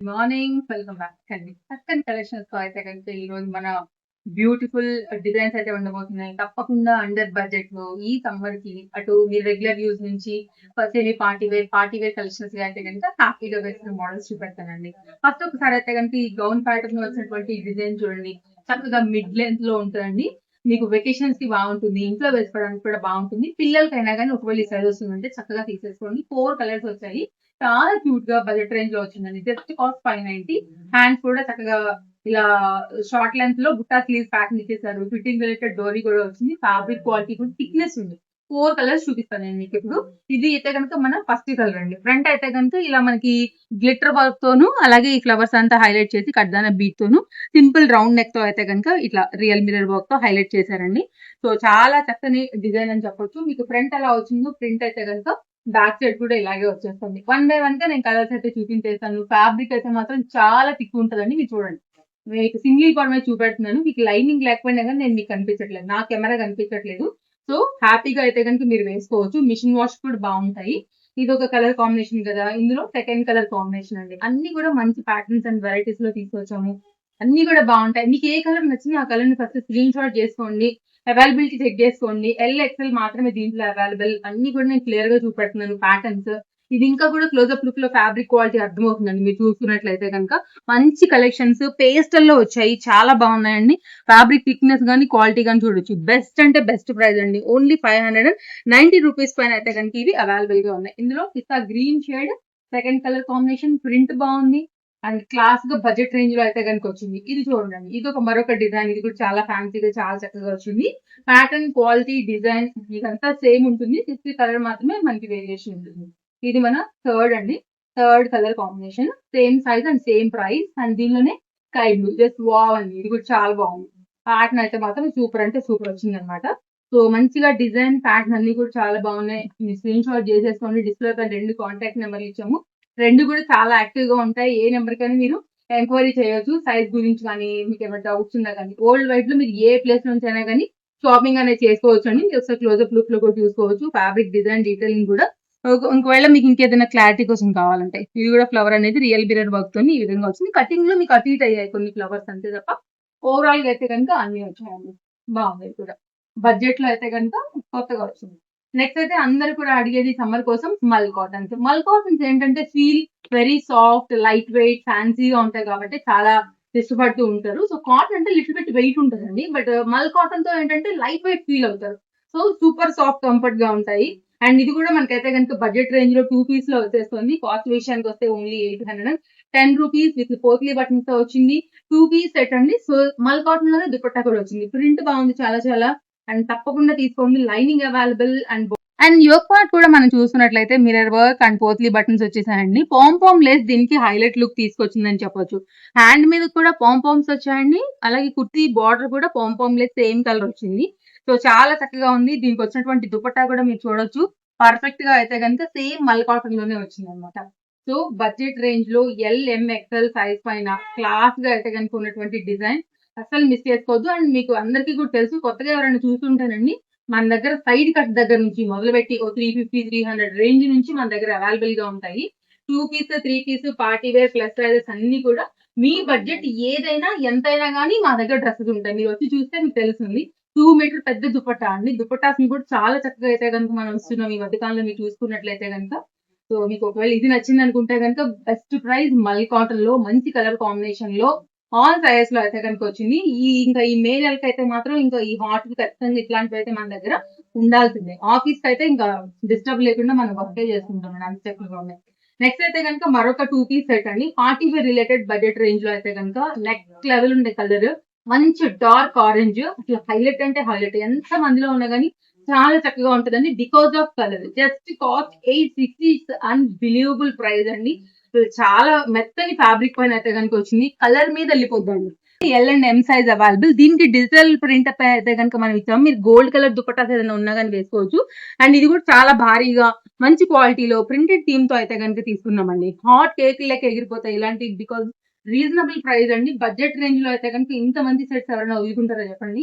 Morning welcome back అండి. చక్కని కలెక్షన్స్‌తో అయితే గనుక ఈరోజు మన బ్యూటిఫుల్ డిజైన్స్ అయితే ఉండబోతున్నాయి. తప్పకుండా అండర్ బడ్జెట్‌లో ఈ సమ్మర్‌కి అటు మీరు రెగ్యులర్ యూజ్ నుంచి సెమీ పార్టీ వేర్ కలెక్షన్స్‌గా అయితే గనుక హ్యాపీగా వేసుకునే మోడల్స్ చూపెడతానండి. ఫస్ట్ ఒకసారి అయితే గనుక ఈ గౌన్ ప్యాటర్న్‌లో వచ్చినటువంటి ఈ డిజైన్ చూడండి. చక్కగా మిడ్ లెంగ్త్‌లో ఉంటదండి. మీకు వెకేషన్స్‌కి బాగుంటుంది. ఇంట్లో వేసుకోవడానికి కూడా బాగుంటుంది. పిల్లలకైనా గాని ఒకవేళ ఈ సైజ్ వస్తుందంటే చక్కగా తీసేసుకోండి. 4 కలర్స్ వచ్చాయి. చాలా క్యూట్ గా బడ్జెట్ రేంజ్ లో వచ్చిందండి. Just cost 590. హ్యాండ్స్ కూడా చక్కగా ఇలా షార్ట్ లెంత్ లో బుట్టా స్లీవ్స్ ప్యాటర్న్ ఇచ్చేసారు. ఫిట్టింగ్ రిలేటెడ్ డోరీ కూడా వచ్చింది. ఫ్యాబ్రిక్ క్వాలిటీ కూడా థిక్నెస్ ఉంది. 4 కలర్స్ చూపిస్తాను నేను మీకు ఇప్పుడు. ఇది అయితే కనుక మన ఫస్ట్ కలర్ అండి. ఫ్రంట్ అయితే కనుక ఇలా మనకి గ్లిటర్ వర్క్ తోను అలాగే ఈ ఫ్లవర్స్ అంతా హైలైట్ చేసి కడ్దాన బీట్ తోను సింపుల్ రౌండ్ నెక్ తో అయితే కనుక ఇట్లా రియల్ మిరర్ వర్క్ తో హైలైట్ చేశారండి. సో చాలా చక్కని డిజైన్ అని చెప్పొచ్చు. మీకు ఫ్రంట్ ఎలా వచ్చిందో ప్రింట్ అయితే కనుక బ్యాక్ సైడ్ కూడా ఇలాగే వచ్చేస్తుంది. వన్ బై వన్ గా నేను కలర్స్ అయితే చూపించేస్తాను. ఫ్యాబ్రిక్ అయితే మాత్రం చాలా థిక్ ఉంటదండి. మీరు చూడండి. మీకు సింగిల్ కార్ మీద చూపెడుతున్నాను. మీకు లైనింగ్ లేకపోయినా గాని నేను మీకు కనిపించట్లేదు. నా కెమెరా కనిపించట్లేదు. సో హ్యాపీగా అయితే గనుక మీరు వేసుకోవచ్చు. మిషన్ వాష్ కూడా బాగుంటాయి. ఇదొక కలర్ కాంబినేషన్ కదా! ఇందులో సెకండ్ కలర్ కాంబినేషన్ అండి. అన్ని కూడా మంచి ప్యాటర్న్స్ అండ్ వెరైటీస్ లో తీసుకొచ్చాము. అన్ని కూడా బాగుంటాయి. మీకు ఏ కలర్ నచ్చిందో ఆ కలర్ ని ఫస్ట్ స్క్రీన్ షాట్ చేసుకోండి. అవైలబిలిటీ చెక్ చేసుకోండి. ఎల్, ఎక్స్ఎల్ మాత్రమే దీంట్లో అవైలబుల్. అన్ని కూడా నేను క్లియర్ గా చూపెడుతున్నాను ప్యాటర్న్స్. ఇది ఇంకా కూడా క్లోజ్అప్ లుక్ లో ఫ్యాబ్రిక్ క్వాలిటీ అర్థమవుతుందండి మీరు చూసుకున్నట్లయితే కనుక. మంచి కలెక్షన్స్ పేస్టల్ లో వచ్చాయి. చాలా బాగున్నాయండి. ఫ్యాబ్రిక్ థిక్నెస్ గానీ క్వాలిటీ గానీ చూడొచ్చు. బెస్ట్ అంటే బెస్ట్ ప్రైస్ అండి. ఓన్లీ 590 రూపీస్ పైన అయితే కనుక ఇవి అవైలబుల్ గా ఉన్నాయి. ఇందులో పిస్తా green shade second colour combination print బాగుంది. అండ్ క్లాస్ గా బడ్జెట్ రేంజ్ లో అయితే కనుక వచ్చింది. ఇది చూడండి. ఇది ఒక మరొక డిజైన్. ఇది కూడా చాలా ఫ్యాన్సీగా చాలా చక్కగా వచ్చింది. ప్యాటర్న్ క్వాలిటీ డిజైన్ ఇదంతా సేమ్ ఉంటుంది. జస్ట్ కలర్ మాత్రమే మనకి వేరియేషన్ ఉంటుంది. ఇది మన థర్డ్ అండి. Third colour combination same size and same price and దీనిలోనే స్కై బ్లూ జస్ట్ వావ్ అండి. ఇది కూడా చాలా బాగుంది. ప్యాటర్న్ అయితే మాత్రం సూపర్ అంటే సూపర్ వచ్చింది అనమాట. సో మంచిగా డిజైన్ ప్యాటర్న్ అన్ని కూడా చాలా బాగున్నాయి. మీరు స్క్రీన్ షాట్ చేసేసుకోండి. డిస్ప్లే పైన 2 కాంటాక్ట్ నెంబర్లు ఇచ్చాము. 2 కూడా చాలా యాక్టివ్ గా ఉంటాయి. ఏ నెంబర్ కైనా మీరు ఎంక్వైరీ చేయొచ్చు. సైజ్ గురించి కానీ మీకు ఏమైనా డౌట్స్ ఉన్నా కానీ వరల్డ్ వైడ్ లో మీరు ఏ ప్లేస్ నుంచి అయినా కానీ షాపింగ్ అనేది చేసుకోవచ్చు అండి. ఒకసారి క్లోజ్అప్ లుక్ లో కూడా చూసుకోవచ్చు. ఫ్యాబ్రిక్ డిజైన్ డీటెయిలింగ్ కూడా ఒకవేళ మీకు ఇంకేదైనా క్లారిటీ కోసం కావాలంటే ఇది కూడా ఫ్లవర్ అనేది రియల్ మిరర్ వర్క్ తోని ఈ విధంగా వచ్చింది. కటింగ్ లో మీకు అటు ఇటు అయ్యాయి కొన్ని ఫ్లవర్స్ అంతే తప్ప ఓవరాల్ గా అయితే కనుక అన్ని వచ్చాయండి. బాగుంది ఇది కూడా. బడ్జెట్ లో అయితే కనుక కొత్తగా వచ్చింది. నెక్స్ట్ అయితే అందరూ కూడా అడిగేది సమ్మర్ కోసం మల్ కాటన్స్. మల్ కాటన్స్ ఏంటంటే feel very soft, light weight, ఫ్యాన్సీగా ఉంటాయి కాబట్టి చాలా ఇష్టపడుతూ ఉంటారు. సో కాటన్ అంటే లిటిల్ బిట్ వెయిట్ ఉంటదండి. బట్ మల్ కాటన్ తో ఏంటంటే లైట్ వెయిట్ ఫీల్ అవుతారు. సో సూపర్ సాఫ్ట్ కంఫర్ట్ గా ఉంటాయి. అండ్ ఇది కూడా మనకైతే కనుక బడ్జెట్ రేంజ్ లో 2 పీస్ లో వచ్చేస్తుంది. కాస్ట్ విషయానికి వస్తే only 810 rupees with potli buttons తో వచ్చింది. 2 పీస్ సెట్ అండి. సో మల్ కాటన్ లోనే దుపట్టా కూడా వచ్చింది. ప్రింట్ బాగుంది చాలా చాలా. అండ్ తప్పకుండా తీసుకోండి. Lining available and yoke part కూడా మనం చూసుకున్నట్లయితే mirror work and potli buttons వచ్చేసాయండి. పామ్ లేస్ దీనికి హైలైట్ లుక్ తీసుకొచ్చిందని చెప్పొచ్చు. హ్యాండ్ మీద కూడా పామ్స్ వచ్చాయండి. అలాగే కుర్తీ బార్డర్ కూడా పామ్ లేస్ సేమ్ కలర్ వచ్చింది. సో చాలా చక్కగా ఉంది. దీనికి వచ్చినటువంటి దుపట్టా కూడా మీరు చూడొచ్చు. పర్ఫెక్ట్ గా అయితే కనుక సేమ్ మల్ కాటన్ లోనే వచ్చింది అనమాట. సో బడ్జెట్ రేంజ్ లో ఎల్, ఎం, ఎక్స్ఎల్ సైజ్ పైన క్లాస్ గా అయితే కనుక ఉన్నటువంటి డిజైన్ అస్సలు మిస్ చేసుకోవద్దు. అండ్ మీకు అందరికీ కూడా తెలుసు కొత్తగా ఎవరైనా చూస్తుంటానండి మన దగ్గర సైడ్ కట్ దగ్గర నుంచి మొదలుపెట్టి ఓ 350, 300 రేంజ్ నుంచి మన దగ్గర అవైలబుల్ గా ఉంటాయి. 2 piece, 3 piece, party wear, plus sizes అన్ని కూడా మీ బడ్జెట్ ఏదైనా ఎంతైనా గానీ మా దగ్గర డ్రెస్సెస్ ఉంటాయి. మీరు వచ్చి చూస్తే మీకు తెలుస్తుంది. 2 మీటర్ పెద్ద దుపట్టా అండి. దుపట్టాస్‌ని కూడా చాలా చక్కగా అయితే గనుక మనం ఇస్తున్నాం. ఈ మధ్య కాలంలో మీరు చూసుకున్నట్లయితే గనుక. సో మీకు ఒకవేళ ఇది నచ్చిందనుకుంటే గనుక బెస్ట్ ప్రైస్ మల్ కాటన్ లో మంచి కలర్ కాంబినేషన్ లో ఆల్ సైజెస్ లో అయితే కనుక వచ్చింది. ఇంకా ఈ మే నెలకైతే మాత్రం ఇంకా ఈ హాట్ ఖచ్చితంగా ఇట్లాంటివి అయితే మన దగ్గర ఉండాల్సిందే. ఆఫీస్ కి అయితే ఇంకా డిస్టర్బ్ లేకుండా మనం వర్కే చేసుకుంటాం. అంత చక్కగా ఉన్నాయి. నెక్స్ట్ అయితే కనుక మరొక 2 పీస్ సెట్ అండి. Party wear related budget range లో అయితే కనుక నెక్స్ట్ లెవెల్ ఉండే కలర్ మంచి డార్క్ ఆరెంజ్ అసలు హైలైట్ అంటే హైలైట్. ఎంత మందిలో ఉన్నా గానీ చాలా చక్కగా ఉంటదండి. Because of colour just cost 860 unbelievable price అండి. చాలా మెత్తని ఫ్యాబ్రిక్ పైన అయితే కనుక వచ్చింది. కలర్ మీద వెళ్ళిపోద్దండి. L and M size available. దీనికి డిజిటల్ ప్రింట్ అయితే కనుక మనం ఇచ్చాము. మీరు గోల్డ్ కలర్ దుపట్టాస్ ఏదైనా ఉన్నా కానీ వేసుకోవచ్చు. అండ్ ఇది కూడా చాలా భారీగా మంచి క్వాలిటీలో ప్రింటెడ్ థీమ్ తో అయితే కనుక తీసుకున్నామండి. హాట్ కేక్ లెక్క ఎగిరిపోతాయి ఇలాంటి బికాస్ రీజనబుల్ ప్రైస్ అండి. బడ్జెట్ రేంజ్ లో అయితే కనుక ఇంత మంది సెట్స్ ఎవరైనా వదులుకుంటారో చెప్పండి.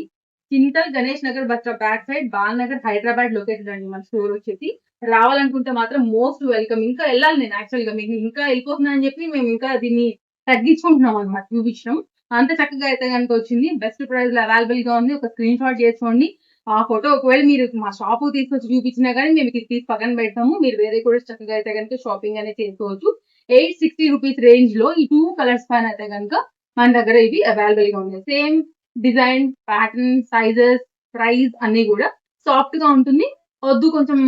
Chintal Ganesh Nagar bus stop back side Balanagar Hyderabad located అండి మన స్టోర్ వచ్చేసి. రావాలనుకుంటే మాత్రం మోస్ట్ వెల్కమ్. ఇంకా వెళ్ళాలి నేను యాక్చువల్ గా మీకు ఇంకా వెళ్ళిపోతున్నాను అని చెప్పి మేము ఇంకా దీన్ని తగ్గించుకుంటున్నాం అనమాట చూపించడం. అంత చక్కగా అయితే గనుక వచ్చింది. బెస్ట్ ప్రైస్‌లో అవైలబుల్ గా ఉంది. ఒక స్క్రీన్ షాట్ చేసుకోండి. ఆ ఫోటో ఒకవేళ మీరు మా షాప్‌కి తీసుకొచ్చి చూపించినా గానీ మేము మీకు తీసి పక్కన పెడతాము. మీరు వేరే కూడా చక్కగా అయితే గనుక షాపింగ్ అనేది చేసుకోవచ్చు. రూ. 860 రేంజ్‌లో ఈ 2 కలర్స్ పైన అయితే గనుక మన దగ్గర ఇవి అవైలబుల్ గా ఉన్నాయి. Same design, pattern, sizes, price అన్నీ గూడా సాఫ్ట్‌గా ఉంటుంది. వద్దు కొంచెం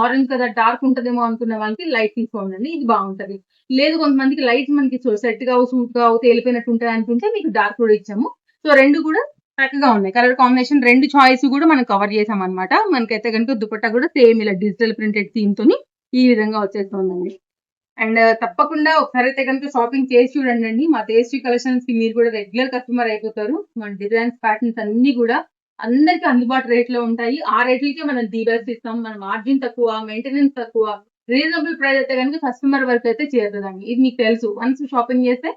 ఆరెంజ్ కదా డార్క్ ఉంటదేమో అనుకున్న వాళ్ళకి లైట్ తీసుకోండండి. ఇది బాగుంటది. లేదు కొంతమందికి లైట్ మనకి సెట్ కావు, సూట్ కావు, తేలిపోయినట్టు ఉంటాయి అనుకుంటే మీకు డార్క్ కూడా ఇచ్చాము. సో 2 కూడా చక్కగా ఉన్నాయి. కలర్ కాంబినేషన్ 2 చాయిస్ కూడా మనం కవర్ చేసామన్నమాట. మనకైతే గనుక దుపట్టా కూడా సేమ్ ఇలా డిజిటల్ ప్రింటెడ్ థీమ్‌తోని ఈ విధంగా వచ్చేస్తుందండి. అండ్ తప్పకుండా ఒకసారైతే గనుక షాపింగ్ చేసి చూడండండి. మా టేస్టీ కలెక్షన్స్‌కి మీరు కూడా రెగ్యులర్ కస్టమర్ అయిపోతారు. మన డిజైన్స్, ప్యాటర్న్స్ అన్నీ గూడా అందరికి అందుబాటు రేట్‌లో ఉంటాయి. ఆ రేట్లకే మనం ది బెస్ట్ ఇస్తాం. మన మార్జిన్ తక్కువ, మెయింటెనెన్స్ తక్కువ. రీజనబుల్ ప్రైస్ అయితే గనుక కస్టమర్ వరకు అయితే చేరుతదండి. ఇది మీకు తెలుసు. వన్స్ షాపింగ్ చేస్తే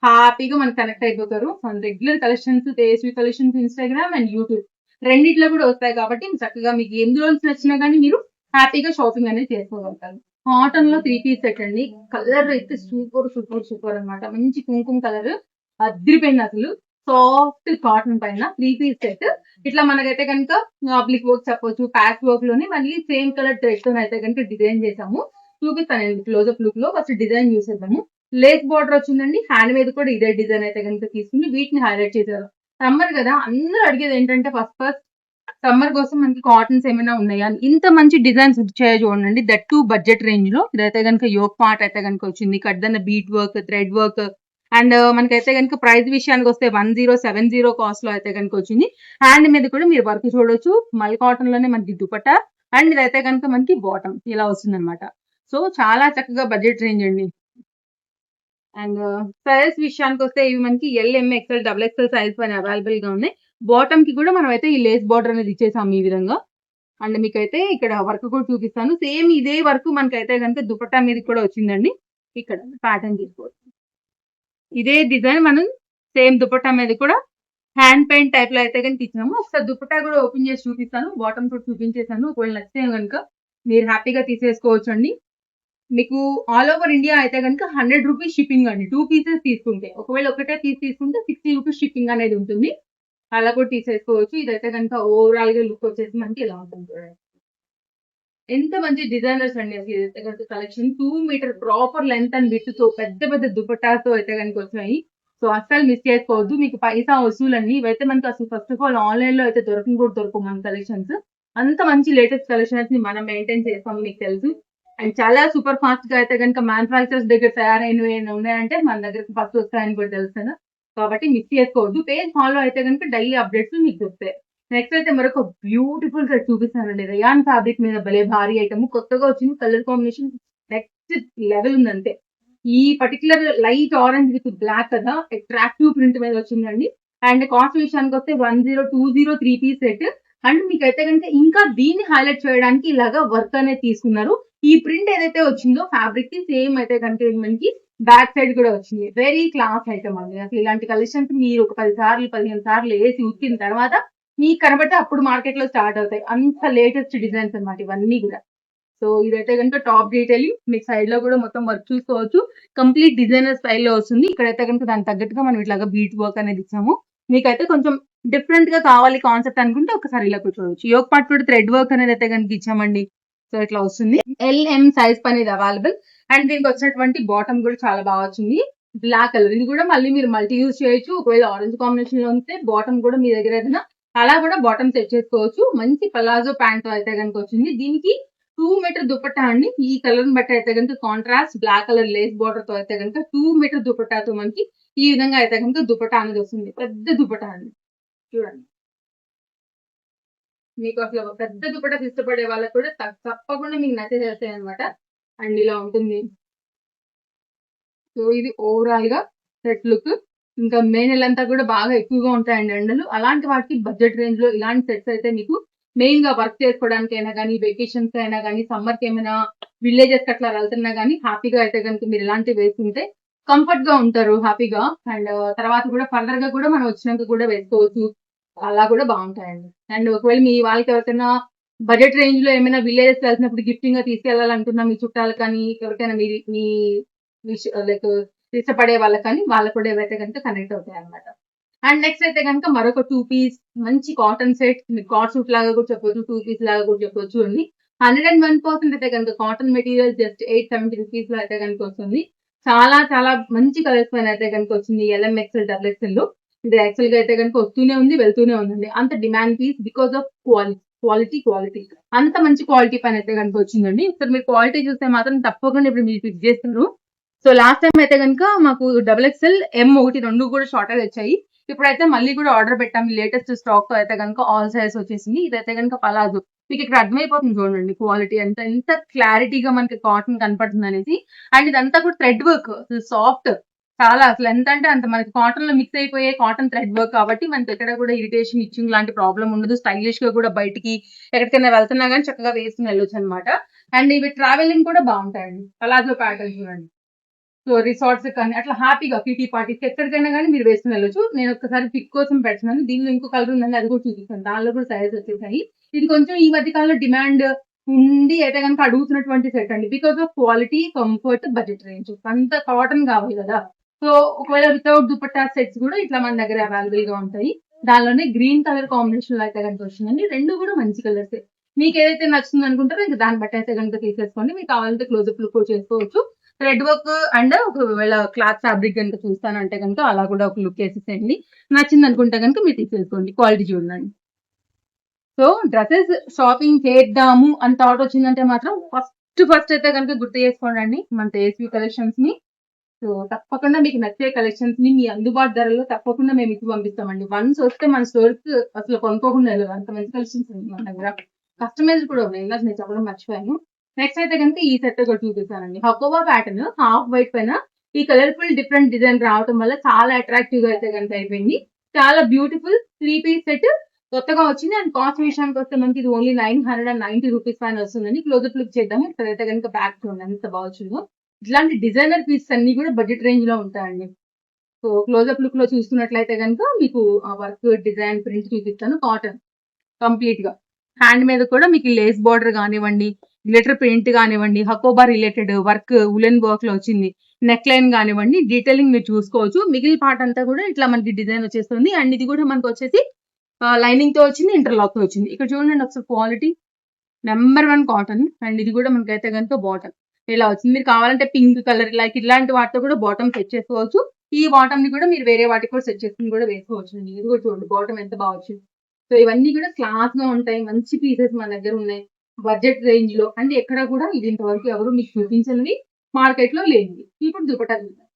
హ్యాపీగా మనకు కనెక్ట్ అయిపోతారు. మన regular collections, tasty collections Instagram and YouTube రెండిట్లో కూడా వస్తాయి కాబట్టి చక్కగా మీకు ఎందులో నుంచి నచ్చినా గానీ మీరు హ్యాపీగా షాపింగ్ అనేది చేసుకోగలుగుతారు. కాటన్‌లో 3 పీస్ సెట్ అండి. కలర్ అయితే సూపర్, సూపర్, సూపర్ అన్నమాట. మంచి కుంకుమ కలర్ అద్దిరిపోయిందసలు. సాఫ్ట్ కాటన్ పైన 3 పీస్ సెట్. ఇట్లా మనకైతే గనుక అప్లిక్ వర్క్ చెప్పొచ్చు. ప్యాచ్ వర్క్‌లోనే మళ్ళీ సేమ్ కలర్ థ్రెడ్‌తోనైతే గనుక డిజైన్ చేసాము. చూపిస్తానండి క్లోజప్ లుక్‌లో. ఫస్ట్ డిజైన్ చూసేద్దాము. లేస్ బోర్డర్ వచ్చిందండి. హ్యాండ్ మీద కూడా ఇదే డిజైన్ అయితే గనుక తీసుకొని వీటిని హైలైట్ చేశారు. సమ్మర్ కదా! అందరూ అడిగేది ఏంటంటే ఫస్ట్ సమ్మర్ కోసం మనకి కాటన్స్ ఏమైనా ఉన్నాయా? ఇంత మంచి డిజైన్స్ వచ్చాయో చూడండి. దట్ టూ బడ్జెట్ రేంజ్‌లో. ఇదైతే గనుక యోక్ పార్ట్ అయితే గనుక వచ్చింది. కడ్దన్న bead work, thread work and మనకైతే గనుక ప్రైస్ విషయానికొస్తే 1070 కాస్ట్‌లో అయితే గనుక వచ్చింది. హ్యాండ్ మీద కూడా మీరు వర్క్ చూడొచ్చు. మల్ కాటన్‌లోనే మనకి దుపట్టా అండ్ ఇదైతే గనుక మనకి బాటమ్ ఇలా వస్తుందన్నమాట. సో, చాలా చక్కగా బడ్జెట్ రేంజ్ అండి. అండ్ సైజ్ విషయానికొస్తే ఇవి మనకి ఎల్, ఎం, ఎక్స్‌ఎల్, డబుల్ ఎక్స్‌ఎల్ సైజ్ పైన అవైలబుల్‌గా ఉన్నాయి. బాటమ్‌కి కూడా మనమైతే ఈ లేస్ బోర్డర్ అనేది ఇచ్చేసాము ఈ విధంగా. అండ్ మీకైతే ఇక్కడ వర్క్ కూడా చూపిస్తాను. సేమ్ ఇదే వర్క్ మనకైతే గనుక దుపట్టా మీదకి కూడా వచ్చిందండి. ఇక్కడ ప్యాటర్న్ తీసుకోవచ్చు. ఇదే డిజైన్ మనం సేమ్ దుపట్టా మీద కూడా హ్యాండ్ పెయింట్ టైప్‌లో అయితే గనుక ఇచ్చాము. ఒకసారి దుపట్టా కూడా ఓపెన్ చేసి చూపిస్తాను. బాటమ్ కూడా చూపించేసాను. ఒకవేళ నచ్చితే గనుక మీరు హ్యాపీగా తీసేసుకోవచ్చండి. మీకు ఆల్ ఓవర్ ఇండియా అయితే గనుక రూ. 100 షిప్పింగ్ అండి. 2 పీసెస్ తీసుకుంటే. ఒకవేళ ఒకటే పీస్ తీసుకుంటే రూ. 60 షిప్పింగ్ అనేది ఉంటుంది. అలా కూడా తీసేసుకోవచ్చు. ఇదైతే గనుక ఓవరాల్‌గా లుక్ వచ్చేసి మనకి ఇలా ఉంటుంది చూడండి. ఎంత మంచి డిజైనర్స్ అండి అసలు ఇదైతే గనుక collection. 2 metre proper length and విడ్త్‌తో పెద్ద పెద్ద దుపట్టాతో అయితే గనుక వచ్చాయి. సో, అస్సలు మిస్ చేసుకోవద్దు. మీకు పైసా వసూలండి. ఇవైతే మనకి అసలు ఫస్ట్ ఆఫ్ ఆల్ ఆన్‌లైన్‌లో అయితే దొరకను కూడా దొరకవు మన కలెక్షన్స్. అంత మంచి లేటెస్ట్ కలెక్షన్స్‌ని మనం మెయింటైన్ చేస్తాం మీకు తెలుసు. అండ్ చాలా సూపర్ ఫాస్ట్‌గా అయితే గనుక మ్యానుఫ్యాక్చరర్స్ దగ్గర తయారైనవి ఏమైనా ఉన్నాయంటే మన దగ్గరికి ఫస్ట్ వస్తాయని కూడా తెలుసు కదా! కాబట్టి మిస్ చేసుకోవద్దు. పేజ్ ఫాలో అయితే గనుక డైలీ అప్డేట్స్ మీకు దొరుకుతాయి. నెక్స్ట్ అయితే మరొక బ్యూటిఫుల్ సెట్ చూపిస్తానండి. రేయాన్ ఫ్యాబ్రిక్ మీద భలే భారీ ఐటెమ్. కొత్తగా వచ్చింది. కలర్ కాంబినేషన్ నెక్స్ట్ లెవెల్ ఉందంతే. ఈ particular light orange with black కదా! అట్రాక్టివ్ ప్రింట్ మీద వచ్చిందండి. అండ్ కాస్ట్ విషయానికొస్తే 1020 3 పీస్ సెట్. అండ్ మీకైతే గనుక ఇంకా దీన్ని హైలైట్ చేయడానికి ఇలాగా వర్క్ అనేది తీసుకున్నారు. ఈ ప్రింట్ ఏదైతే వచ్చిందో ఫ్యాబ్రిక్‌కి సేమ్ అయితే గనుక మనకి బ్యాక్ సైడ్ కూడా వచ్చింది. వెరీ క్లాస్ ఐటెమ్ అండి. అసలు ఇలాంటి కలెక్షన్స్ మీరు ఒక 10 సార్లు, 15 సార్లు ఏసి ఉతికిన తర్వాత మీకు కనబడితే అప్పుడు మార్కెట్‌లో స్టార్ట్ అవుతాయి. అంత లేటెస్ట్ డిజైన్స్ అన్నమాట ఇవన్నీ గూడా. సో, ఇదైతే గనుక టాప్ డీటెయిలింగ్. మీకు సైడ్‌లో గూడా మొత్తం వర్క్ చూసుకోవచ్చు. కంప్లీట్ డిజైనర్ స్టైల్‌లో వస్తుంది. ఇక్కడైతే గనుక దానికి తగ్గట్టుగా మనం ఇట్లాగా బీట్ వర్క్ అనేది ఇచ్చాము. మీకైతే కొంచెం డిఫరెంట్‌గా కావాలి కాన్సెప్ట్ అనుకుంటే ఒకసారి ఇలా కూడా చూడొచ్చు. యోక్ పార్ట్ కూడా థ్రెడ్ వర్క్ అనేది అయితే గనుక ఇచ్చామండి. సో, ఇట్లా వస్తుంది. ఎల్, ఎం సైజ్ పనేది అవైలబుల్. అండ్ దీనికి వచ్చినటువంటి బాటమ్ కూడా చాలా బాగా వచ్చింది. Black colour. ఇది కూడా మళ్ళీ మీరు మల్టీ యూజ్ చేయొచ్చు. ఒకవేళ ఆరెంజ్ కాంబినేషన్‌లో ఉంటే బాటమ్ కూడా మీ దగ్గర ఏదైనా అలా కూడా బాటమ్ సెట్ చేసుకోవచ్చు. మంచి పలాజో ప్యాంట్ అయితే గనుక వచ్చింది. దీనికి 2 మీటర్ దుపట్టా అండి. ఈ కలర్‌ని బట్టి అయితే గనుక కాంట్రాస్ట్ బ్లాక్ కలర్ లేస్ బోర్డర్‌తో అయితే గనుక 2 మీటర్ దుపట్టాతో మనకి ఈ విధంగా అయితే గనుక దుపట్టా అనేది వస్తుంది. పెద్ద దుపట్టా అండి. చూడండి. మీకు అసలు ఒక పెద్ద దుపట్టాస్ ఇష్టపడే వాళ్ళకి కూడా తప్పకుండా మీకు నచ్చేసేస్తాయన్నమాట. అండ్ ఇలా ఉంటుంది. సో, ఇది ఓవరాల్‌గా సెట్ లుక్. ఇంకా మే నెలంతా కూడా బాగా ఎక్కువగా ఉంటాయండి ఎండలు. అలాంటి వాటికి బడ్జెట్ రేంజ్‌లో ఇలాంటి సెట్స్ అయితే మీకు మెయిన్‌గా వర్క్ చేసుకోవడానికైనా గానీ, వెకేషన్స్ అయినా గానీ, సమ్మర్‌కి ఏమైనా విలేజెస్‌కి అట్లా వెళ్తున్నా గానీ, హ్యాపీగా అయితే గనుక మీరు ఇలాంటివి వేసుకుంటే కంఫర్ట్‌గా ఉంటారు హ్యాపీగా. అండ్ తర్వాత కూడా ఫర్దర్‌గా కూడా మనం వచ్చినంక కూడా వేసుకోవచ్చు. అలా కూడా బావుంటాయండి. అండ్ ఒకవేళ మీ వాళ్ళకి ఎవరికైనా బడ్జెట్ రేంజ్‌లో ఏమైనా విలేజెస్ వెళ్తున్నప్పుడు గిఫ్టింగ్‌గా తీసుకెళ్ళాలనుకున్న మీ చుట్టాలు కానీ, ఎవరికైనా మీ మీ లైక్ ఇష్టపడే వాళ్ళకి కానీ వాళ్ళకు కూడా ఏవైతే కనుక కనెక్ట్ అవుతాయి అనమాట. అండ్ నెక్స్ట్ అయితే కనుక మరొక 2 పీస్ మంచి కాటన్ సెట్. మీరు కార్డ్ సూట్ లాగా కూడా చెప్పొచ్చు. 2 పీస్ లాగా కూడా చెప్పొచ్చు అండి. 101% అయితే గనుక కాటన్ మెటీరియల్ జస్ట్ 870 రూపీస్‌లో అయితే గనుక వస్తుంది. చాలా చాలా మంచి కలర్స్ పైన అయితే గనుక వచ్చింది. ఎల్ఎం, ఎక్స్ఎల్, డబుల్ ఎక్స్ఎల్‌లో. ఇది యాక్చువల్‌గా అయితే గనుక వస్తూనే ఉంది, వెళ్తూనే ఉందండి. అంత demand piece because of quality. అంత మంచి క్వాలిటీ పైన అయితే గనుక వచ్చిందండి. ఒకసారి మీరు క్వాలిటీ చూస్తే మాత్రం తప్పకుండా ఇప్పుడు మీరు పిక్ చేస్తారు. సో లాస్ట్ టైమ్ అయితే గనుక మాకు డబుల్ ఎక్స్ఎల్, ఎం ఒకటి 2 కూడా షార్టేజ్ వచ్చాయి. ఇప్పుడైతే మళ్ళీ కూడా ఆర్డర్ పెట్టాము. లేటెస్ట్ స్టాక్ తో అయితే కనుక ఆల్ సైజ్ వచ్చేసింది. ఇదైతే కనుక పలాజో. మీకు ఇక్కడ అర్థమైపోతుంది చూడండి క్వాలిటీ ఎంత క్లారిటీగా మనకి కాటన్ కనపడుతుంది అనేసి. అండ్ ఇదంతా కూడా థ్రెడ్ వర్క్, సాఫ్ట్ చాలా. అసలు ఎంత అంటే అంత మనకి కాటన్ లో మిక్స్ అయిపోయే కాటన్ థ్రెడ్ వర్క్ కాబట్టి మనకి ఎక్కడ కూడా ఇరిటేషన్, ఇచ్చింగ్ లాంటి ప్రాబ్లం ఉండదు. స్టైలిష్ గా కూడా బయటికి ఎక్కడికైనా వెళ్తున్నా కానీ చక్కగా వేసుకుని వెళ్ళొచ్చు అనమాట. అండ్ ఇవి ట్రావెలింగ్ కూడా బాగుంటాయండి. పలాజో ప్యాటర్న్ చూడండి. సో రిసార్ట్స్ కానీ అట్లా హ్యాపీగా కిటీ పార్టీస్ ఎక్కడికైనా కానీ మీరు వేసుకుని వెళ్ళొచ్చు. నేను ఒక్కసారి పిక్ కోసం పెడుతున్నాను. దీనిలో ఇంకో కలర్ ఉందండి, అది కూడా చూపిస్తాను. దానిలో కూడా సైజ్ వచ్చేసాయి. ఇది కొంచెం ఈ మధ్య కాలంలో డిమాండ్ ఉంది అయితే కనుక అడుగుతున్నటువంటి సెట్ అండి. Because of quality, comfort, budget range. అంత కాటన్ కావాలి కదా. సో ఒకవేళ వితౌట్ దుపట్టా సెట్స్ కూడా ఇట్లా మన దగ్గర అవైలబుల్ గా ఉంటాయి. దానిలోనే గ్రీన్ కలర్ కాంబినేషన్ లో అయితే కనుక వచ్చిందండి. రెండు కూడా మంచి కలర్స్. మీకు ఏదైతే నచ్చుతుంది అనుకుంటారో ఇంకా దాన్ని బట్టి అయితే కనుక తీసేసుకోండి. మీకు కావాలంటే క్లోజప్ లుక్ చేసుకోవచ్చు. థ్రెడ్ వర్క్ అండ్ ఒకవేళ క్లాత్ ఫ్యాబ్రిక్ కనుక చూస్తానంటే కనుక అలా కూడా ఒక లుక్ వేసేసేయండి. నచ్చింది అనుకుంటే కనుక మీరు తీసేసుకోండి. క్వాలిటీ చూడండి. సో డ్రెస్సెస్ షాపింగ్ చేద్దాము అని థాట్ వచ్చిందంటే మాత్రం ఫస్ట్ అయితే కనుక గుర్తు చేసుకోండి మన తేజస్వి కలెక్షన్స్ ని. సో తప్పకుండా మీకు నచ్చే కలెక్షన్స్ ని మీ అందుబాటు ధరలో తప్పకుండా మేము ఇచ్చి పంపిస్తామండి. వన్స్ వస్తే మన స్టోర్ కి అసలు కొనుక్కోకుండా వెళ్ళదు. అంత మంచి కలెక్షన్స్ ఉన్నాయి మన దగ్గర. కస్టమైజ్ కూడా ఉన్నాయి. ఇందాక నేను చెప్పడం మర్చిపోయాను. నెక్స్ట్ అయితే కనుక ఈ సెట్ కూడా చూపిస్తానండి. హకోబా ప్యాటర్న్ హాఫ్ వైట్ పైన ఈ కలర్ఫుల్ డిఫరెంట్ డిజైన్ రావడం వల్ల చాలా అట్రాక్టివ్ గా అయితే కనుక అయిపోయింది. చాలా బ్యూటిఫుల్ 3 పీస్ సెట్ కొత్తగా వచ్చింది. అండ్ కాస్ట్ విషయానికి వస్తే మనకి ఇది ఓన్లీ 990 రూపీస్ పైన వస్తుందండి. క్లోజప్ లుక్ చేద్దాము. ఇక్కడైతే కనుక బ్యాక్ చూడండి ఎంత బాగా వచ్చిందో. ఇట్లాంటి డిజైనర్ పీసెస్ అన్ని కూడా బడ్జెట్ రేంజ్ లో ఉంటాయండి. సో క్లోజప్ లుక్ లో చూసుకున్నట్లయితే కనుక మీకు ఆ వర్క్, డిజైన్, ప్రింట్ చూపిస్తాను. కాటన్ కంప్లీట్ గా హ్యాండ్ మీద కూడా మీకు లేస్ బార్డర్ కానివ్వండి, గ్లిటర్ ప్రింట్ కానివ్వండి, Hakoba related work woollen work లో వచ్చింది. నెక్ లైన్ కానివ్వండి, డీటెయిలింగ్ మీరు చూసుకోవచ్చు. మిగిలిన పార్ట్ అంతా కూడా ఇట్లా మనకి డిజైన్ వచ్చేస్తుంది. అండ్ ఇది కూడా మనకు వచ్చేసి లైనింగ్ తో వచ్చింది, ఇంటర్లాక్ తో వచ్చింది. ఇక్కడ చూడండి ఒకసారి క్వాలిటీ నెంబర్ 1 కాటన్. అండ్ ఇది కూడా మనకైతే కనుక బాటమ్ ఇలా వచ్చింది. మీరు కావాలంటే పింక్ కలర్ లైక్ ఇలాంటి వాటితో కూడా బాటమ్ సెట్ చేసుకోవచ్చు. ఈ బాటమ్ ని కూడా మీరు వేరే వాటికి కూడా సెట్ చేసుకుని కూడా వేసుకోవచ్చు అండి. ఇది కూడా చూడండి బాటమ్ ఎంత బాగా వచ్చింది. సో ఇవన్నీ కూడా క్లాస్ గా ఉంటాయి. మంచి పీసెస్ మన దగ్గర ఉన్నాయి. బడ్జెట్ రేంజ్ లో అంటే ఎక్కడ కూడా ఇది ఇంతవరకు ఎవరు మీకు చూపించనివి, మార్కెట్ లో లేనివి. ఇప్పుడు దుపట్టా చూద్దాం.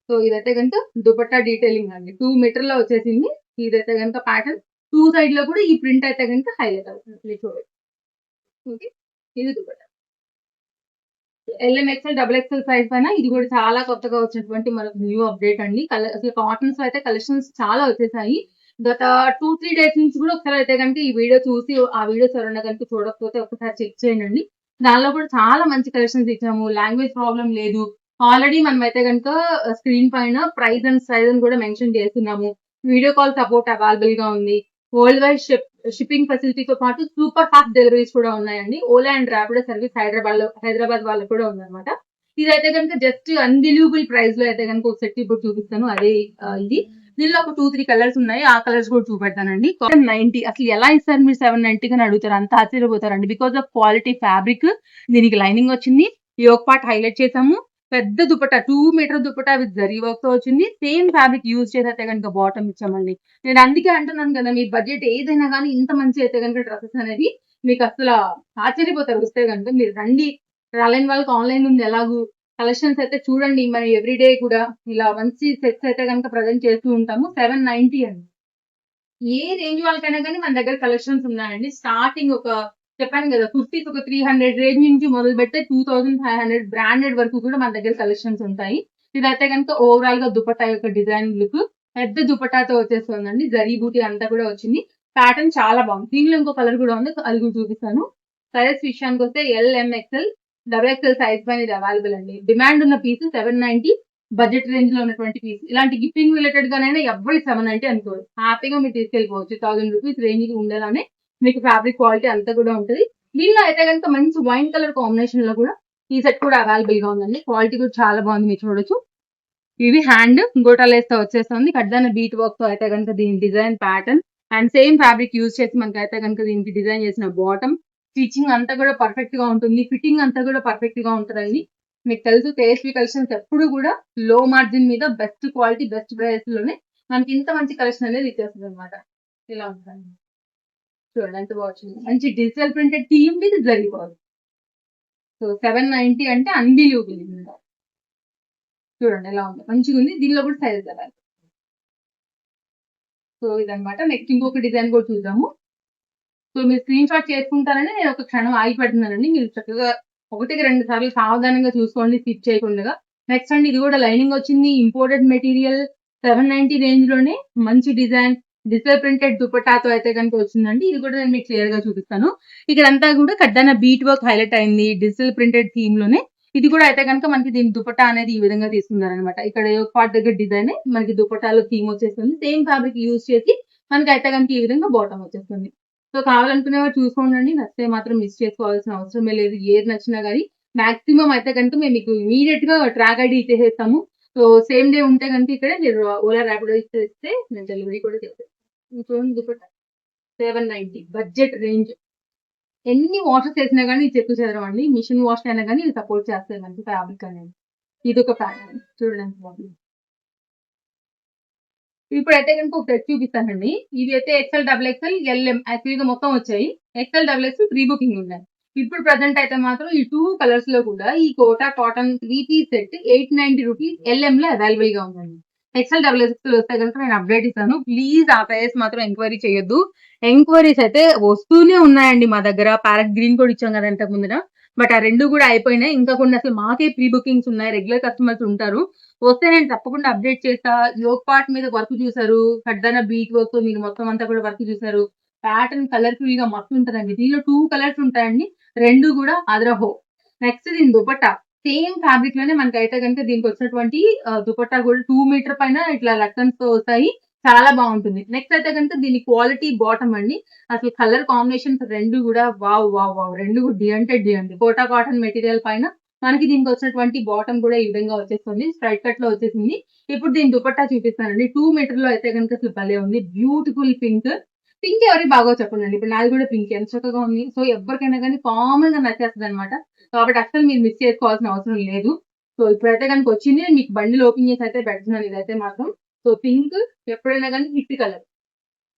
సో ఇదైతే కనుక దుపట్టా డీటెయిలింగ్ అండి. 2 మీటర్ లో వచ్చేసింది. ఇదైతే కనుక ప్యాటర్న్ 2 సైడ్ లో కూడా ఈ ప్రింట్ అయితే కనుక హైలైట్ అవుతుంది. చూడండి. ఓకే, ఇది dupatta. LM, XL, double XL size పైన ఇది కూడా చాలా కొత్తగా వచ్చినటువంటి మనకు న్యూ అప్డేట్ అండి. అసలు కాటన్స్ అయితే కలెక్షన్స్ చాలా వచ్చేసాయి. గత 2-3 డేస్ నుంచి కూడా ఒకసారి అయితే కనుక ఈ వీడియో చూసి ఆ వీడియోస్ ఎవరైనా కనుక చూడకపోతే ఒకసారి చెక్ చేయండి. దానిలో కూడా చాలా మంచి కలెక్షన్స్ ఇచ్చాము. లాంగ్వేజ్ ప్రాబ్లం లేదు. ఆల్రెడీ మనం అయితే కనుక స్క్రీన్ పైన ప్రైస్ అండ్ సైజ్ కూడా మెన్షన్ చేస్తున్నాము. వీడియో కాల్ సపోర్ట్ అవైలబుల్ గా ఉంది. వరల్డ్ వైడ్ షిప్పింగ్ ఫెసిలిటీతో పాటు సూపర్ ఫాస్ట్ డెలివరీస్ కూడా ఉన్నాయండి. ఓలా అండ్ ర్యాపిడో సర్వీస్ హైదరాబాద్ వాళ్ళకి కూడా ఉందన్నమాట. ఇదైతే కనుక జస్ట్ అన్బిలీవబుల్ ప్రైస్ లో అయితే కనుక ఒక సెట్ ఇప్పుడు చూపిస్తాను. అదే ఇది. దీనిలో ఒక 2-3 కలర్స్ ఉన్నాయి. ఆ కలర్స్ కూడా చూపెడతానండి. 790 అసలు ఎలా ఇస్తారు మీరు 790 అని అడుగుతారు. అంత ఆశ్చర్యపోతారండి. Because of quality fabric. దీనికి లైనింగ్ వచ్చింది. ఈ ఒక పార్ట్ హైలైట్ చేసాము. పెద్ద dupatta 2 metre dupatta with zari work తో వచ్చింది. సేమ్ ఫ్యాబ్రిక్ యూజ్ చేసైతే కనుక బాటమ్ ఇచ్చామండి. నేను అందుకే అంటున్నాను కదా, మీ బడ్జెట్ ఏదైనా కానీ ఇంత మంచి అయితే కనుక డ్రెస్సెస్ అనేది మీకు అసలు ఆశ్చర్యపోతారు. వస్తే కనుక మీరు రండి. రాలేని వాళ్ళకి ఆన్లైన్ ఉంది ఎలాగూ. కలెక్షన్స్ అయితే చూడండి. మరి ఎవ్రీడే కూడా ఇలా మంచి సెట్స్ అయితే కనుక ప్రజెంట్ చేస్తూ ఉంటాము. 790 అండి. ఏ రేంజ్ వాళ్ళకైనా కానీ మన దగ్గర కలెక్షన్స్ ఉన్నాయండి. స్టార్టింగ్ ఒక చెప్పాను కదా, కుర్తీస్ ఒక 300 రేంజ్ నుంచి మొదలు పెడితే 2500 బ్రాండెడ్ వరకు కూడా మన దగ్గర కలెక్షన్స్ ఉంటాయి. ఇదైతే కనుక ఓవరాల్ గా దుపట్టా యొక్క డిజైన్ లుక్ పెద్ద దుపట్టాతో వచ్చేస్తుందండి. జరీ బూటీ అంతా కూడా వచ్చింది. ప్యాటర్న్ చాలా బాగుంది. దీనిలో ఇంకో కలర్ కూడా ఉంది, అది కూడా చూపిస్తాను. సైజ్ విషయానికి వస్తే LM, XL, double XL size పైన ఇది అవైలబుల్ అండి. డిమాండ్ ఉన్న పీస్ 790, బడ్జెట్ రేంజ్ లో ఉన్నటువంటి పీస్. ఇలాంటి గిఫ్టింగ్ రిలేటెడ్ గానైనా ఎవరి 790 అనుకోరు. హ్యాపీగా మీరు తీసుకెళ్ళిపోవచ్చు. 1000 రూపీస్ రేంజ్ కి ఉండేలానే మీకు ఫ్యాబ్రిక్ క్వాలిటీ అంతా కూడా ఉంటుంది. దీనిలో అయితే కనుక మంచి వైన్ కలర్ కాంబినేషన్ లో కూడా ఈ సెట్ కూడా అవైలబుల్ గా ఉందండి. క్వాలిటీ కూడా చాలా బాగుంది, మీరు చూడొచ్చు. ఇవి హ్యాండ్ గోటాలేస్‌తో వచ్చేస్తుంది. కడ్దాన బీట్ వర్క్‌తో అయితే గనుక దీని design pattern and same fabric use చేసి మనకైతే గనుక దీనికి డిజైన్ చేసిన బాటమ్, స్టిచ్చింగ్ అంతా కూడా పర్ఫెక్ట్‌గా ఉంటుంది. ఫిట్టింగ్ అంతా కూడా పర్ఫెక్ట్‌గా ఉంటదండి. మీకు తెలుసు తేజస్వి కలెక్షన్స్ ఎప్పుడు కూడా లో మార్జిన్ మీద బెస్ట్ క్వాలిటీ, బెస్ట్ ప్రైస్‌లోనే మనకి ఇంత మంచి కలెక్షన్ అనేది ఇచ్చేస్తదనమాట. ఇలా ఉంటదండి. చూడండి ఎంత బాగొచ్చిందో. మంచి digital printed theme with zari work. So 790 అంటే అన్‌బిలీవబుల్ ఇంకా. చూడండి ఎలా ఉందో. మంచిగుంది. దీనిలో కూడా సైజెస్ అవైలబుల్. సో ఇదనమాట. నెక్స్ట్ ఇంకొక డిజైన్ కూడా చూద్దాము. సో మీరు స్క్రీన్ షాట్ చేసుకుంటారని నేను ఒక క్షణం ఆగి పెడుతున్నానండి. మీరు చక్కగా 1కి 2 సార్లు సావధానంగా చూసుకోండి స్కిప్ చేయకుండగా. నెక్స్ట్ అండి ఇది కూడా లైనింగ్ వచ్చింది. ఇంపోర్టెడ్ మెటీరియల్ 790 రేంజ్‌లోనే మంచి డిజైన్ డిజిటల్ ప్రింటెడ్ దుపట్టాతో అయితే గనుక వచ్చిందండి. ఇది కూడా నేను మీకు క్లియర్‌గా చూపిస్తాను. ఇక్కడంతా కూడా కడ్డాన బీట్ వర్క్ హైలైట్ అయింది. డిజిటల్ ప్రింటెడ్ థీమ్‌లోనే. ఇది కూడా అయితే గనుక మనకి దీని దుపట్టా అనేది ఈ విధంగా తీసుకున్నారనమాట. ఇక్కడ యోక్ పార్ట్ దగ్గర డిజైనే మనకి దుపట్టాలో థీమ్ వచ్చేస్తుంది. సేమ్ ఫ్యాబ్రిక్ యూజ్ చేసి మనకైతే గనుక ఈ విధంగా బాటమ్ వచ్చేస్తుంది. సో కావాలనుకునేవారు చూసుకోండి. నచ్చితే మాత్రం మిస్ చేసుకోవాల్సిన అవసరమే లేదు. ఏది నచ్చినా గానీ మాక్సిమం అయితే గనుక మేము మీకు ఇమ్మీడియేట్‌గా ట్రాక్ ఐడీ ఇచ్చేసేస్తాము. సో సేమ్ డే ఉంటే గనుక ఇక్కడే మీరు ఓలా, ర్యాపిడో ఇచ్చేస్తే మేము డెలివరీ కూడా చేసేస్తాం. ఇది చూడండి దుపట్టా 790 బడ్జెట్ రేంజ్. ఎన్ని వాషెస్ చేసినా గానీ ఇది చెక్కు చెదరవండి. మిషన్ వాష్ అయినా గానీ ఇది సపోర్ట్ చేస్తది మనకి ఫ్యాబ్రిక్ అనేది. ఇదొక ప్యాటర్న్. చూడండి ఎంత బాగుందో. ఇప్పుడైతే గనుక ఒక సెట్ చూపిస్తానండి. ఇవి అయితే ఎక్స్ఎల్, డబుల్ ఎక్స్ఎల్, ఎల్ఎం యాక్చువల్‌గా మొత్తం వచ్చాయి. XL, double XL pre booking ఉన్నాయి. ఇప్పుడు ప్రెజెంట్ అయితే మాత్రం ఈ 2 కలర్స్‌లో కూడా ఈ కోటా కాటన్ 3 పీస్ సెట్ ₹890 ఎల్ఎంలో అవైలబుల్‌గా ఉందండి. ఎక్స్ఎల్, డబుల్ ఎక్స్ఎల్ వస్తే గనుక నేను అప్డేట్ ఇస్తాను. ప్లీజ్ ఆ సైజ్ మాత్రం ఎంక్వైరీ చేయొద్దు. ఎంక్వైరీస్ అయితే వస్తూనే ఉన్నాయండి మా దగ్గర. ప్యారెట్ గ్రీన్ కూడా ఇచ్చాం కదా ఇంతకు ముందున. బట్ ఆ 2 కూడా అయిపోయినాయి. ఇంకా కొన్ని అసలు మాకే ప్రీ బుకింగ్స్ ఉన్నాయి. రెగ్యులర్ కస్టమర్స్ ఉంటారు. వస్తే నేను తప్పకుండా అప్డేట్ చేస్తా. యోగ్ పార్ట్ మీద వర్క్ చూసారు. కడ్దాన బీట్ వర్క్ మీరు మొత్తం అంతా కూడా వర్క్ చూసారు. ప్యాటర్న్ కలర్‌ఫుల్‌గా మస్తుంటదండి. దీనిలో 2 కలర్స్ ఉంటాయండి. 2 కూడా అదరహో. నెక్స్ట్ దీని దుపట్టా. సేమ్ ఫ్యాబ్రిక్ లోనే మనకైతే గనుక దీనికొచ్చినటువంటి దుపట్టా కూడా 2 మీటర్ పైన ఇట్లా లట్టన్స్‌తో వస్తాయి. చాలా బావుంటుంది. నెక్స్ట్ అయితే గనుక దీని క్వాలిటీ బాటమ్ అండి. అసలు కలర్ కాంబినేషన్స్ 2 కూడా వావ్! వావ్! వావ్! 2 డి అంటే డి అండి. కోటా కాటన్ మెటీరియల్ పైన మనకి దీనికొచ్చినటువంటి బాటమ్ కూడా ఈ విధంగా వచ్చేస్తుంది. స్ట్రైట్ కట్‌లో వచ్చేసింది. ఇప్పుడు దీని దుపట్టా చూపిస్తానండి. 2 మీటర్‌లో అయితే గనుక అసలు భలే ఉంది. Beautiful pink. పింక్ ఎవరికి బాగో చెప్పండండి. ఇప్పుడు నాది కూడా పింకే. ఎంత చక్కగా ఉంది. సో ఎవరికైనా గానీ కామన్‌గా నచ్చేస్తదనమాట. కాబట్టి అస్సలు మీరు మిస్ చేసుకోవాల్సిన అవసరం లేదు. సో ఇప్పుడైతే గనుక వచ్చింది. నేను మీకు బండిల్ ఓపెన్ చేసి అయితే పెడుతున్నాను ఇదైతే మాత్రం. సో పింక్ ఎప్పుడైనా గానీ హిట్ కలర్.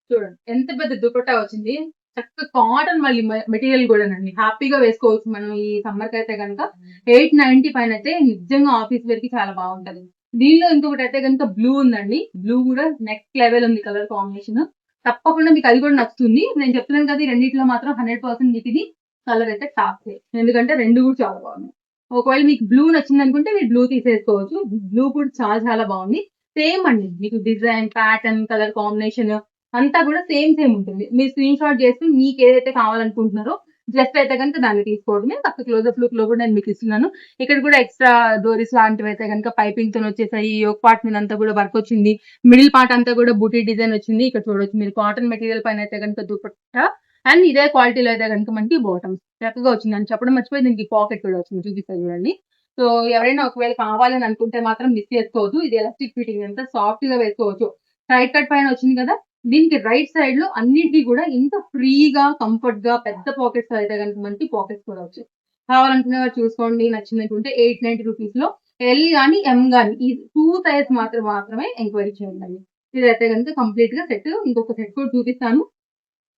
చూడండి. ఎంత పెద్ద దుపట్టా వచ్చింది. చక్కగా కాటన్ మళ్ళీ మెటీరియల్ గూడానండి. హ్యాపీగా వేసుకోవచ్చు మనం ఈ సమ్మర్‌కైతే గనక. 890 పైనైతే నిజంగా ఆఫీస్ వేర్‌కి చాలా బావుంటది. దీనిలో ఇంకొకటైతే గనుక బ్లూ ఉందండి. బ్లూ గూడా నెక్స్ట్ లెవెల్ ఉంది కలర్ కాంబినేషన్. తప్పకుండా మీకు అది కూడా నచ్చుతుంది. నేను చెప్తున్నాను కదా! ఈ రెండిట్లో మాత్రం 100% మీకిది కలర్ అయితే టాపే. ఎందుకంటే 2 కూడా చాలా బాగున్నాయి. ఒకవేళ మీకు బ్లూ నచ్చిందనుకుంటే మీరు బ్లూ తీసేసుకోవచ్చు. బ్లూ కూడా చాలా చాలా బావుంది. సేమ్ అండి. మీకు డిజైన్, ప్యాటర్న్, కలర్ కాంబినేషన్ అంతా కూడా సేమ్ ఉంటుంది. మీరు స్క్రీన్ షాట్ చేసి మీకేదైతే కావాలనుకుంటున్నారో జస్ట్ అయితే గనుక దాన్ని తీసుకోవడమే. కాస్త క్లోజప్ లుక్‌లో కూడా నేను మీకిస్తున్నాను. ఇక్కడ కూడా ఎక్స్‌ట్రా డోరీస్ లాంటివైతే గనుక పైపింగ్‌తోనొచ్చేసాయి. యోక్ పార్ట్ మీదంతా కూడా వర్క్ వచ్చింది. మిడిల్ పార్ట్ అంతా కూడా బూటీ డిజైన్ వచ్చింది. ఇక్కడ చూడొచ్చు మీరు కాటన్ మెటీరియల్ పైన అయితే గనుక దుపట్టా అండ్ ఇదే క్వాలిటీలో అయితే గనుక మనకి బాటమ్స్ చక్కగా వచ్చింది. అని చెప్పడం మర్చిపోయి దీనికి పాకెట్ కూడా వచ్చింది. చూపిస్తా చూడండి. సో ఎవరైనా ఒకవేళ కావాలని అనుకుంటే మాత్రం మిస్ చేసుకోవద్దు. ఇది ఎలాస్టిక్ ఫిట్టింగ్ ఎంత సాఫ్ట్‌గా వేసుకోవచ్చు. సైడ్ కట్ పైన వచ్చింది కదా! దీనికి రైట్ సైడ్‌లో అన్నిటికి కూడా ఇంత ఫ్రీగా, కంఫర్ట్‌గా పెద్ద పాకెట్స్ అయితే గనుక మనకి పాకెట్స్ కూడా వచ్చాయి. కావాలనుకునేవారు చూసుకోండి. నచ్చిందనుకుంటే ₹890లో ఎల్ గాని, ఎం గాని ఈ 2 సైజ్ మాత్రమే ఎంక్వైరీ చేయండి. ఇదైతే గనుక కంప్లీట్‌గా సెట్. ఇంకొక సెట్ కూడా చూపిస్తాను.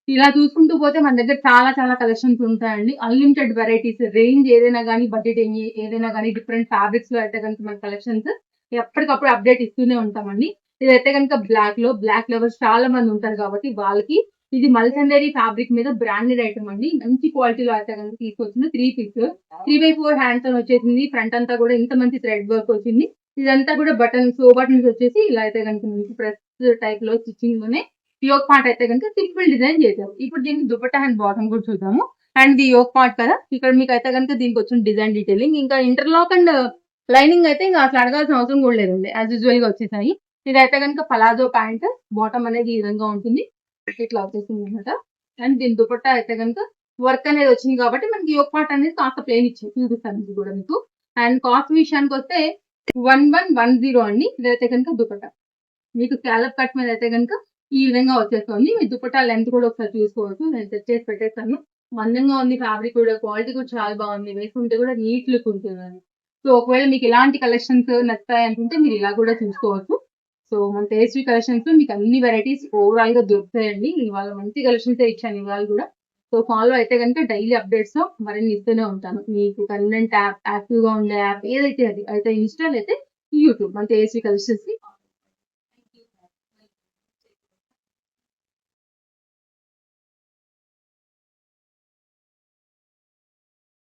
ఇలా చూసుకుంటూ పోతే మన దగ్గర చాలా చాలా కలెక్షన్స్ ఉంటాయండి. అన్‌లిమిటెడ్ వెరైటీస్ రేంజ్ ఏదైనా గాని, బడ్జెట్ ఏదైనా గాని డిఫరెంట్ ఫ్యాబ్రిక్స్‌లో అయితే గనుక మన కలెక్షన్స్ ఎప్పటికప్పుడు అప్డేట్ ఇస్తూనే ఉంటామండి. ఇదైతే గనుక బ్లాక్ లవర్స్ చాలా మంది ఉంటారు కాబట్టి వాళ్ళకి ఇది మల్చందేరి ఫ్యాబ్రిక్ మీద బ్రాండెడ్ ఐటెమ్ అండి. మంచి క్వాలిటీలో అయితే గనుక తీసుకొచ్చింది. 3 పీస్ 3/4 హ్యాండ్స్‌తోని వచ్చేసింది. ఫ్రంట్ అంతా కూడా ఇంత మంచి థ్రెడ్ వర్క్ వచ్చింది. ఇదంతా కూడా బటన్స్ వచ్చేసి ఇలా అయితే గనుక మనకి ప్రెస్ టైప్‌లో స్టిచ్చింగ్‌లోనే యోక్ పార్ట్ అయితే గనుక సింపుల్ డిజైన్ చేశారు. ఇప్పుడు దీనికి దుపట్టా అండ్ బాటమ్ కూడా చూద్దాము. అండ్ ఇది యోక్ పార్ట్ కదా! ఇక్కడ మీకైతే గనుక దీనికొచ్చిన డిజైన్ డీటెయిలింగ్ ఇంకా ఇంటర్లాక్ అండ్ లైనింగ్ అయితే ఇంక అసలు అడగాల్సిన అవసరం కూడా లేదండి. యాజ్ యూజువల్‌గా వచ్చేసాయి. ఇదైతే గనుక పలాజో ప్యాంట్. బాటమ్ అనేది ఈ విధంగా ఉంటుంది. ఇట్లా వచ్చేసిందనమాట. అండ్ దీని దుపట్టా అయితే గనుక వర్క్ అనేది వచ్చింది కాబట్టి మనకి యోక్ పార్ట్ అనేది కాస్త ప్లేన్ ఇచ్చి చూపిస్తాను ఇది కూడా మీకు. అండ్ కాస్ట్ విషయానికి వస్తే 1110 అండి. ఇదైతే కనుక దుపట్టా మీకు స్కాలప్ కట్ మీద అయితే కనుక ఈ విధంగా వచ్చేస్తుంది. మీ దుపట్టా లెంత్ కూడా ఒకసారి చూసుకోవచ్చు. నేను సెట్ చేసి పెట్టేస్తాను. మందంగా ఉంది ఫ్యాబ్రిక్ కూడా, క్వాలిటీ కూడా చాలా బాగుంది. వేసుకుంటే కూడా నీట్ లుక్ ఉంటుందండి. సో ఒకవేళ మీకు ఇలాంటి కలెక్షన్స్ నచ్చుతాయి అనుకుంటే మీరు ఇలా కూడా చూసుకోవచ్చు. సో మన టేస్టీ కలెక్షన్స్ లో మీకు అన్ని వెరైటీస్ ఓవరాల్ గా దొరుకుతాయండి. ఇవాళ మంచి కలెక్షన్స్ ఇచ్చాను ఇవాళ కూడా. సో ఫాలో అయితే కనుక డైలీ అప్డేట్స్ లో మరిన్ని ఇస్తూనే ఉంటాను. మీకు కన్వీనెంట్ యాప్, యాక్టివ్ గా ఉండే యాప్ ఏదైతే అది అయితే ఇన్స్టాల్ అయితే యూట్యూబ్ మన టేస్టీ కలెక్షన్స్ ని